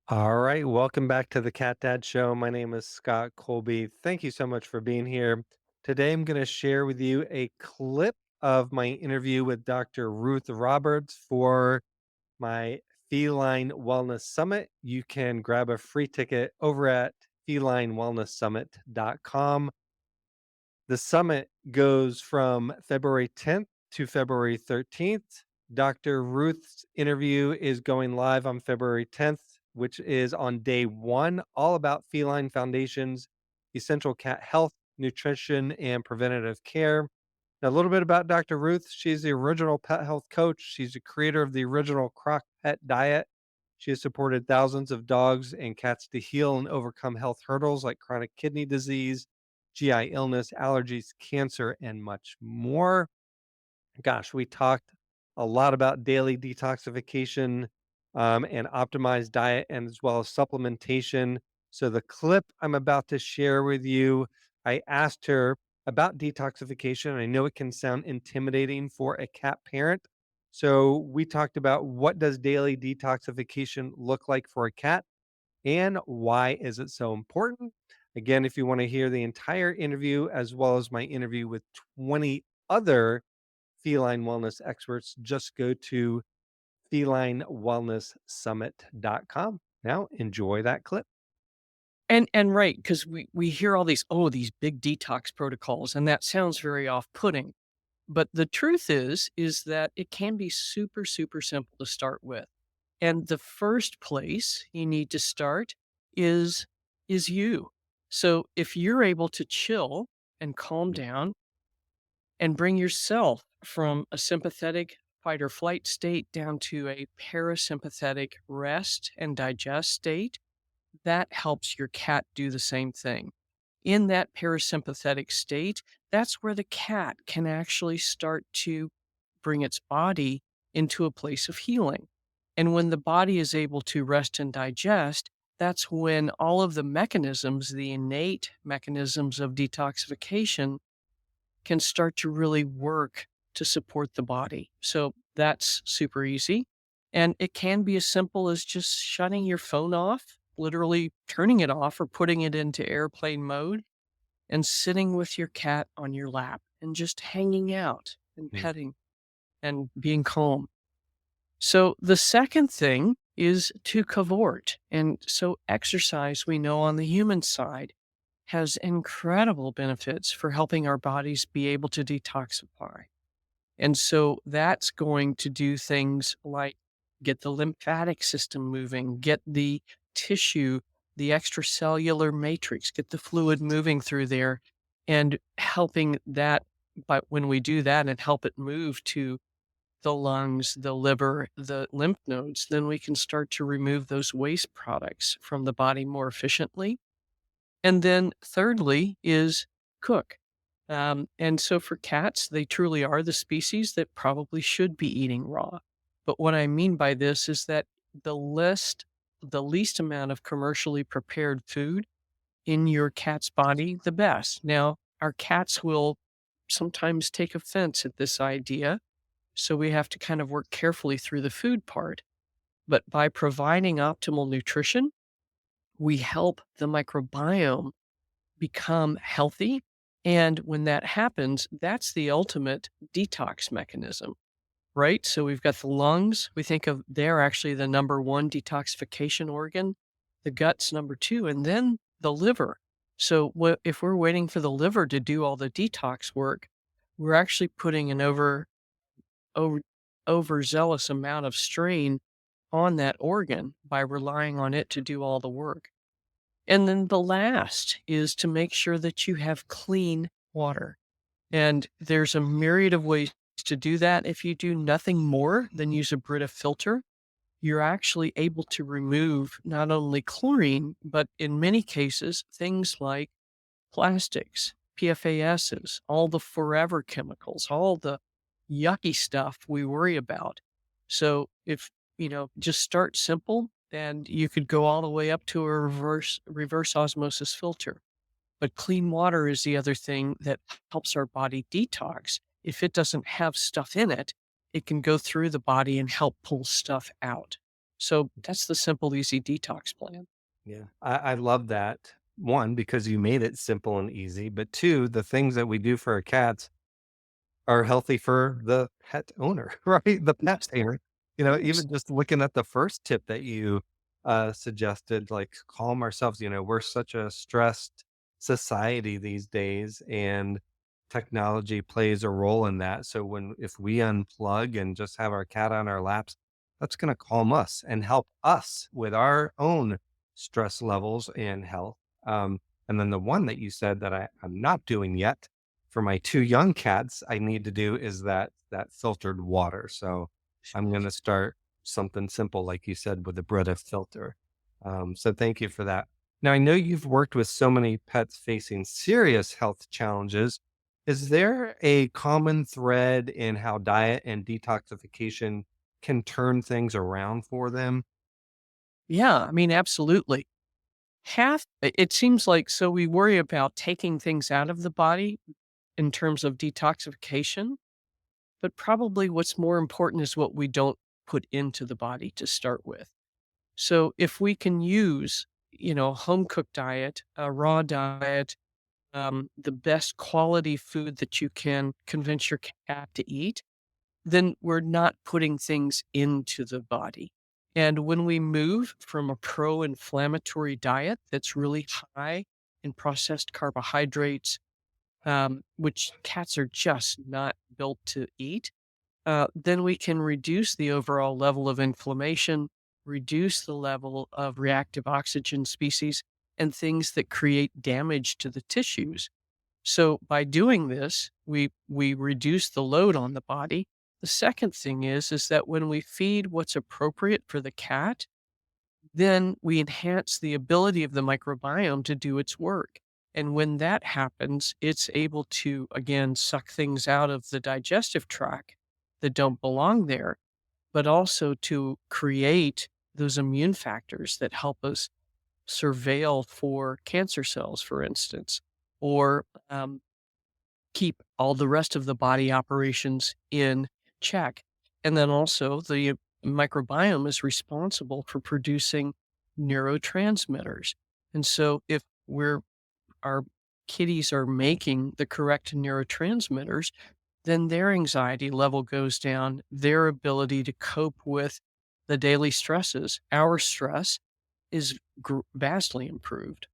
All right, welcome back to the Cat Dad Show. My name is Scott Colby. Thank you so much for being here. Today, I'm going to share with you a clip of my interview with Dr. Ruth Roberts for my Feline Wellness Summit. You can grab a free ticket over at felinewellnesssummit.com. The summit goes from February 10th to February 13th. Dr. Ruth's interview is going live on February 10th, which is on day one, all about Feline Foundation's essential cat health, nutrition, and preventative care. Now, a little bit about Dr. Ruth. She's the original pet health coach. She's the creator of the original Crock Pet Diet. She has supported thousands of dogs and cats to heal and overcome health hurdles like chronic kidney disease, GI illness, allergies, cancer, and much more. Gosh, we talked a lot about daily detoxification and optimized diet, and as well as supplementation. So, the clip I'm about to share with you, I asked her about detoxification. I know it can sound intimidating for a cat parent. So, we talked about what does daily detoxification look like for a cat and why is it so important. Again, if you want to hear the entire interview as well as my interview with 20 other feline wellness experts, just go to felinewellnesssummit.com. Now, enjoy that clip. And right, because we hear all these big detox protocols, and that sounds very off-putting. But the truth is that it can be super, super simple to start with. And the first place you need to start is is you. So if you're able to chill and calm down and bring yourself from a sympathetic fight or flight state down to a parasympathetic rest and digest state, that helps your cat do the same thing. In that parasympathetic state, that's where the cat can actually start to bring its body into a place of healing. And when the body is able to rest and digest, that's when all of the mechanisms, the innate mechanisms of detoxification, can start to really work to support the body. So that's super easy. And it can be as simple as just shutting your phone off, literally turning it off or putting it into airplane mode and sitting with your cat on your lap and just hanging out and Mm. petting and being calm. So the second thing is to cavort. And so exercise, we know on the human side, has incredible benefits for helping our bodies be able to detoxify. And so that's going to do things like get the lymphatic system moving, get the tissue, the extracellular matrix, get the fluid moving through there and helping that. But when we do that and help it move to the lungs, the liver, the lymph nodes, then we can start to remove those waste products from the body more efficiently. And then thirdly is cook. And so for cats, they truly are the species that probably should be eating raw. But what I mean by this is that the least amount of commercially prepared food in your cat's body, the best. Now, our cats will sometimes take offense at this idea. So we have to kind of work carefully through the food part. But by providing optimal nutrition, we help the microbiome become healthy. And when that happens, that's the ultimate detox mechanism, right? So we've got the lungs. We think of they're actually the number one detoxification organ, the gut's number two, and then the liver. So if we're waiting for the liver to do all the detox work, we're actually putting an over, overzealous amount of strain on that organ by relying on it to do all the work. And then the last is to make sure that you have clean water. And there's a myriad of ways to do that. If you do nothing more than use a Brita filter, you're actually able to remove not only chlorine, but in many cases, things like plastics, PFASs, all the forever chemicals, all the yucky stuff we worry about. So if, just start simple and you could go all the way up to a reverse osmosis filter. But clean water is the other thing that helps our body detox. If it doesn't have stuff in it, it can go through the body and help pull stuff out. So that's the simple, easy detox plan. Yeah. I love that. One, because you made it simple and easy, but two, the things that we do for our cats are healthy for the pet owner, right? The pet Yes. parent. Yes. Even just looking at the first tip that you suggested, like calm ourselves. We're such a stressed society these days, and technology plays a role in that. So if we unplug and just have our cat on our laps, that's going to calm us and help us with our own stress levels and health. And then the one that you said that I'm not doing yet for my 2 young cats, I need to do is that filtered water. So I'm gonna start something simple, like you said, with a Brita filter. So thank you for that. Now, I know you've worked with so many pets facing serious health challenges. Is there a common thread in how diet and detoxification can turn things around for them? Yeah, I mean, absolutely. It seems like so we worry about taking things out of the body in terms of detoxification, but probably what's more important is what we don't put into the body to start with. So if we can use, home cooked diet, a raw diet, the best quality food that you can convince your cat to eat, then we're not putting things into the body. And when we move from a pro inflammatory diet that's really high in processed carbohydrates, which cats are just not built to eat, then we can reduce the overall level of inflammation, reduce the level of reactive oxygen species, and things that create damage to the tissues. So by doing this, we reduce the load on the body. The second thing is that when we feed what's appropriate for the cat, then we enhance the ability of the microbiome to do its work. And when that happens, it's able to again suck things out of the digestive tract that don't belong there, but also to create those immune factors that help us surveil for cancer cells, for instance, or keep all the rest of the body operations in check. And then also, the microbiome is responsible for producing neurotransmitters. And so, if our kitties are making the correct neurotransmitters, then their anxiety level goes down, their ability to cope with the daily stresses, our stress, is vastly improved.